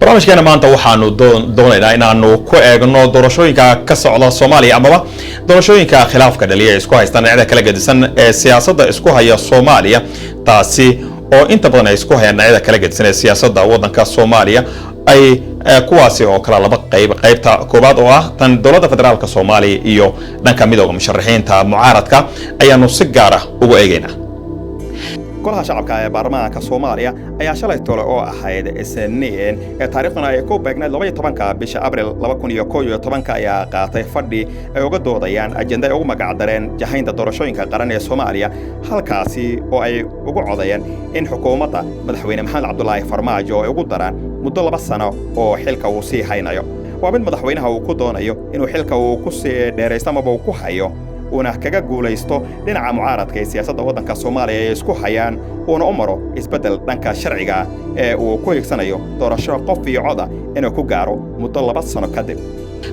barnaamijkeena maanta waxaanu doonaynaa inaanu ku eegno doorashooyinka ka socda Soomaaliya amaba doorashooyinka khilaafka dhaliya isku haystaan dhinacyada kala gedisan ee siyaasadda isku haya Soomaaliya taasi oo inta badan ay isku hayaan dhinacyada kala gedisan ee siyaasadda waddanka Soomaaliya ay kuwaasi oo kala laba qaybta koobaad oo ah tan dowladda federaalka Soomaaliya iyo dhanka midowga musharaxiinta mucaaradka ayaanu si gaar ah ugu eegaynaa golaha shacabka ee baarlamaanka Soomaaliya ayaa shalay tole oo ahayd isniin ee taariikhdana ay ku beegnayd 12 bisha Abriil 2011 ayaa qaatay fadhi ay uga doodayaan ajenda ay ugu magacdareen jahaynta doorashooyinka qaran ee Soomaaliya halkaasi oo ay ugu codayeen in xukuumadda madaxweyne Maxamed Cabdullaahi Farmaajo ay ugu daraan muddo 2 sano oo xilka uu sii haynayo waa mid madaxweynaha uu ku doonayo inuu xilka uu ku sii dheeraysto ama uu ku hayo una kaga guulaysto dhinaca mucaaradka ee siyaasadda waddanka Soomaaliya ay isku hayaan una u maro isbedel dhanka sharciga ee uu ku higsanayo doorasho qof iyo cod inuu ku gaaro muddo 2 sano kadib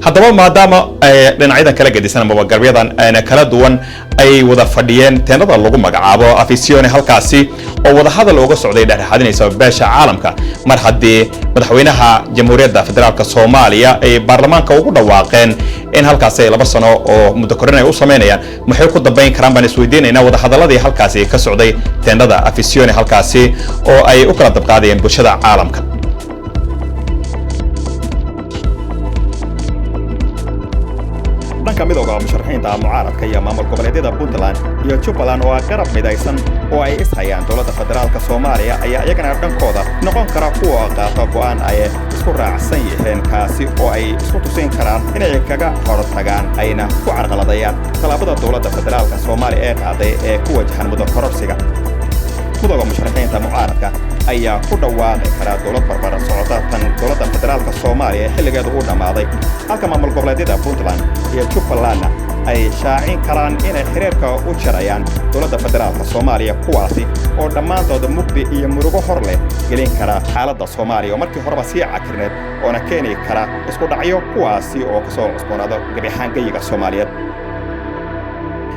haddaba maadaama dhinacyada kala gedisan ama garbiyadan kala duwan ay wada fadhiyeen teenada lagu magacaabo afisione halkaasi oo wada hadal uga socday dhexdhexaadinaysa beesha caalamka mar haddii madaxweynaha jamhuuriyadda federaalka Soomaaliya ay baarlamaanka ugu dhawaaqeen in halkaasi 2 sano oo muddo korin ay u sameynayaan maxay ku dambeyn karaan baan isweydiinaynaa wada hadaladii halkaasi ka socday teenada afisione halkaasi oo ay u kala dabqaadeen bulshada caalamka dhanka midowga musharaxiinta mucaaradka iyo maamul goboleedyada Puntland iyo Jubbaland oo garab midaysan oo ay ishayaan dowladda federaalka Soomaaliya ayaa iyagana dhankooda noqon kara kuwa qaata go'aan ay isku raacsan yihiin kaasi oo ay isku tusin karaan inay kaga hortagaan ayna ku carqaladayaan talaabada dowladda federaalka Soomaaliya ee qaaday ee ku wajahan muddo kororsiga midowga musharaxiinta mucaaradka ayaa ku dhawaaqi kara dowlad barbar socota tan dowladda federaalka Soomaaliya xilligeedu uu dhamaaday halka maamul goboleedyada Puntland iyo Jubbaland ay shaacin karaan inay xiriirka u jarayaan dowladda federaalka Soomaaliya kuwaasi oo dhammaantood mugdi iyo murugo hor leh gelin kara xaaladda Soomaaliya oo markii horeba sii cakirneed oo keeni kara isku dhacyo kuwaasi oo ka soo cusboonaada gabixaangayiga Soomaaliyeed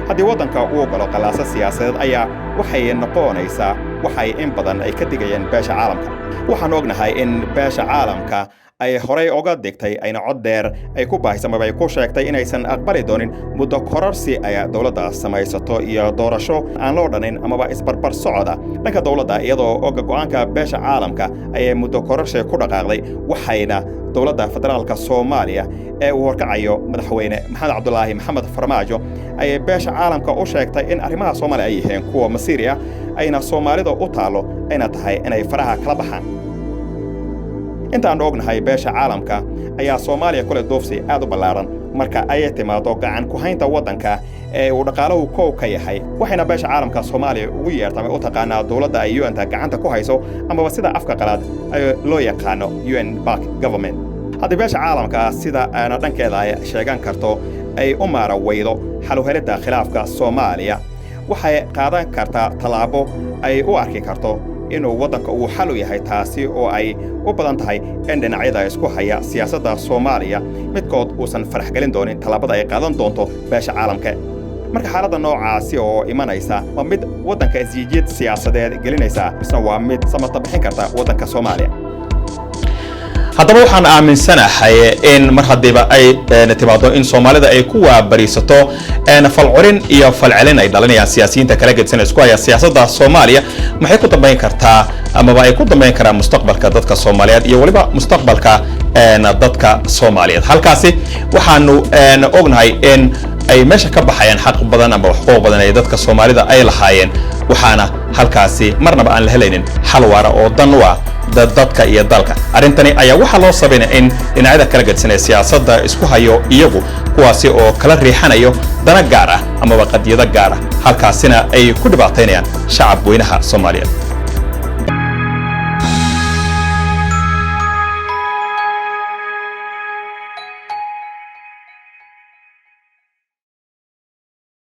haddii waddanka uu galo qalaasa siyaasadeed ayaa waxay noqonaysaa waxay in badan ay ka digayeen beesha caalamka waxaan ognahay in beesha caalamka ay horay uga digtay ayna cod dheer ay ku baahisay ama ay ku sheegtay inaysan aqbali doonin muddo kororsi ay dowladda samaysato iyo doorasho aan loo dhanin ama isbarbar socda dhanka dowladda iyadoo oga go'aanka beesha caalamka ay muddo kororsi ku dhaqaaqday waxayna dowladda federaalka Soomaaliya ee uu horkacayo madaxweyne Maxamed Cabdullaahi Maxamed Farmaajo ay beesha caalamka u sheegtay in arrimaha Soomaaliya ay yihiin kuwa masiiriya ayna Soomaalida u taalo ayna tahay inay faraha kala baxaan intaan ognahay beesha caalamka ayaa Soomaaliya kula doofsay aad u ballaaran marka ay timaado gacan ku haynta waddanka ee uu dhaqaaluhu koow ka yahay waxayna beesha caalamka Soomaaliya ugu yeertay u taqaanaa dowladda ay UN-ta gacanta ku hayso ama sida afka qalaad ay loo yaqaano UN back government haddii beesha caalamka sida aan dhankeeda ay sheegan karto ay u maara weydo xal u helida khilaafka Soomaaliya waxay qaadan kartaa talaabo ay u arki karto inuu waddanka uu xal u yahay taasi oo ay u badan tahay in dhinacyada isku haya siyaasadda Soomaaliya midkood uusan farax gelin doonin talaabada ay qaadan doonto beesha caalamka marka xaaladda noocaasi oo imanaysa waa mid waddanka isjiid siyaasadeed gelinaysa isna waa mid samata bixin karta waddanka Soomaaliya haddaba waxaan aaminsanahay in mar hadiiba ay timaado in Soomaalida ay ku waabariisato falcelin iyo falcelin ay dhalinayaan siyaasiyiinta kala gedisan isku haya siyaasadda Soomaaliya maxay ku dambeyn kartaa ama ay ku dambeyn karaan mustaqbalka dadka Soomaaliyeed iyo waliba mustaqbalka dadka Soomaaliyeed halkaasi waxaanu ognahay in ay meesha ka baxayaan xaq badan ama xuquuq badan ay dadka Soomaalida ay lahaayeen waxaana halkaasi marnaba aan la helaynin xal waara oo dan u ah dadka iyo dalka arintani ayaa waxa loo sameeyay in dhinacyada kala gedisan siyaasadda isku hayo iyagu kuwaasi oo kala riixanayo dana gaar ah ama qadiyada gaar ah halkaasina ay ku dhibaateynayaan shacab weynaha Soomaaliyeed